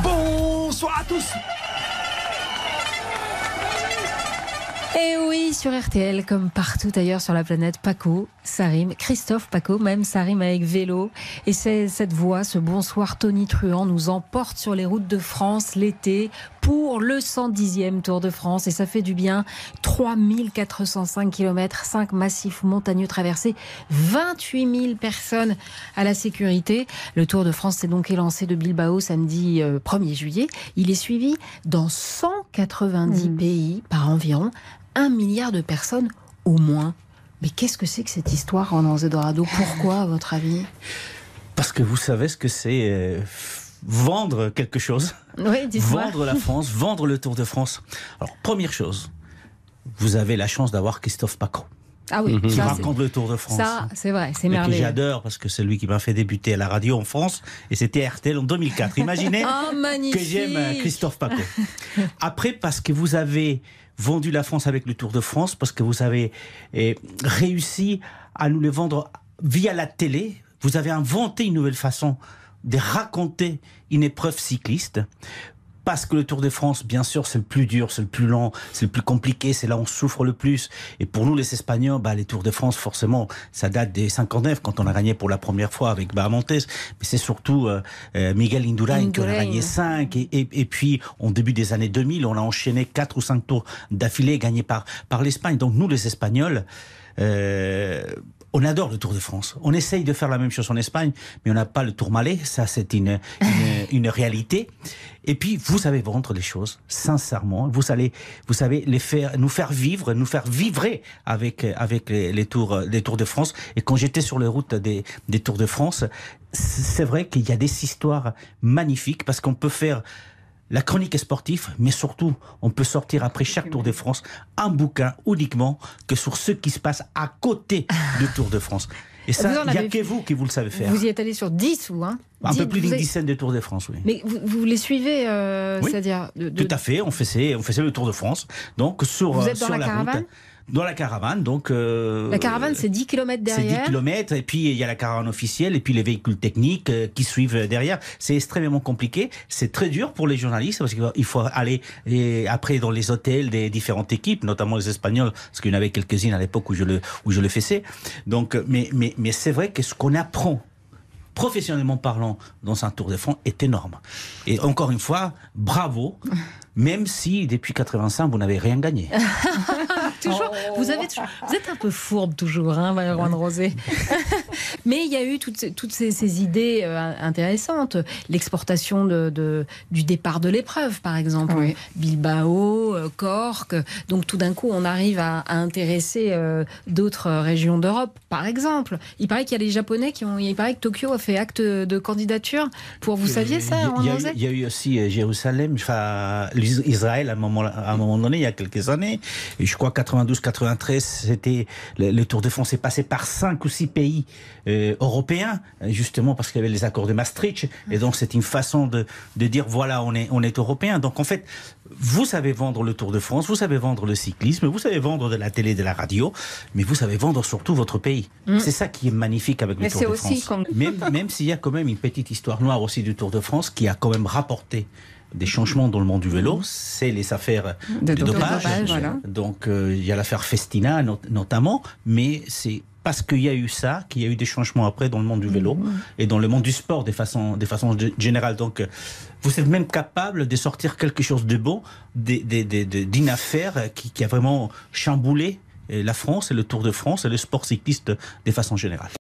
Bonsoir à tous. Et oui, sur RTL, comme partout ailleurs sur la planète, Paco, ça rime. Christophe Paco, même ça rime avec vélo. Et c'est cette voix, ce bonsoir tonitruant, nous emporte sur les routes de France l'été pour le 110e Tour de France. Et ça fait du bien. 3405 km, 5 massifs montagneux traversés, 28 000 personnes à la sécurité. Le Tour de France s'est donc élancé de Bilbao samedi 1er juillet. Il est suivi dans 190 pays par environ 1 milliard de personnes au moins. Mais qu'est-ce que c'est que cette histoire, Ronan Zedorado? Pourquoi, à votre avis? Parce que vous savez ce que c'est vendre quelque chose. Oui, dites-moi. Vendre la France, vendre le Tour de France. Alors, première chose, vous avez la chance d'avoir Christophe Paco. Ah oui, qui raconte le Tour de France. Ça, c'est vrai, c'est et merveilleux. que j'adore parce que c'est lui qui m'a fait débuter à la radio en France et c'était RTL en 2004. Imaginez que j'aime Christophe Paco. Après, parce que vous avez vendu la France avec le Tour de France, parce que vous avez réussi à nous le vendre via la télé. Vous avez inventé une nouvelle façon de raconter une épreuve cycliste. Parce que le Tour de France, bien sûr, c'est le plus dur, c'est le plus lent, c'est le plus compliqué, c'est là où on souffre le plus. Et pour nous, les Espagnols, les Tours de France, forcément, ça date des 59, quand on a gagné pour la première fois avec Bahamontes. Mais c'est surtout Miguel Indurain qui en a gagné 5. Et puis, au début des années 2000, on a enchaîné 4 ou 5 tours d'affilée gagnés par l'Espagne. Donc nous, les Espagnols... on adore le Tour de France. On essaye de faire la même chose en Espagne, mais on n'a pas le Tourmalet. Ça, c'est une réalité. Et puis, vous savez vendre les choses, sincèrement. Vous savez nous faire vivre avec les Tours de France. Et quand j'étais sur les routes des Tours de France, c'est vrai qu'il y a des histoires magnifiques parce qu'on peut faire la chronique est sportive, mais surtout, on peut sortir après chaque Tour de France un bouquin uniquement que sur ce qui se passe à côté du Tour de France. Et ça, il n'y a que vous qui vous le savez faire. Vous y êtes allé sur 10 ou un peu plus d'une dizaine de Tours de France, oui. Mais vous les suivez, oui, c'est-à-dire tout à fait, on faisait le Tour de France. Donc, vous êtes dans la caravane route. Dans la caravane, donc... la caravane, c'est 10 km derrière. C'est 10 km, et puis il y a la caravane officielle, et puis les véhicules techniques qui suivent derrière. C'est extrêmement compliqué. C'est très dur pour les journalistes, parce qu'il faut aller après dans les hôtels des différentes équipes, notamment les Espagnols, parce qu'il y en avait quelques-unes à l'époque où je le faisais. Donc, mais c'est vrai que ce qu'on apprend, professionnellement parlant, dans un Tour de France, est énorme. Et encore une fois, bravo, même si depuis 85, vous n'avez rien gagné. Toujours, vous êtes un peu fourbe toujours, Ronan Rosé. Mais il y a eu toutes ces idées intéressantes. L'exportation du départ de l'épreuve, par exemple. Oui. Bilbao, Cork. Donc tout d'un coup, on arrive à intéresser d'autres régions d'Europe, par exemple. Il paraît qu'il y a les Japonais il paraît que Tokyo a fait acte de candidature. Vous saviez ça, Ronan Rosé ? Il y a eu aussi Jérusalem, Israël à un moment donné, il y a quelques années. Et je crois 92-93, c'était le Tour de France est passé par 5 ou 6 pays européens, justement parce qu'il y avait les accords de Maastricht. Et donc c'est une façon de dire voilà, on est européen. Donc en fait, vous savez vendre le Tour de France, vous savez vendre le cyclisme, vous savez vendre de la télé, de la radio, mais vous savez vendre surtout votre pays. C'est ça qui est magnifique avec le Tour de France. Même s'il y a quand même une petite histoire noire aussi du Tour de France qui a quand même rapporté des changements dans le monde du vélo, c'est les affaires de dopage. Voilà. Donc il y a l'affaire Festina notamment, mais c'est parce qu'il y a eu ça, qu'il y a eu des changements après dans le monde du vélo et dans le monde du sport de façon générale. Donc vous êtes même capable de sortir quelque chose de bon d'une affaire qui a vraiment chamboulé la France et le Tour de France et le sport cycliste de façon générale.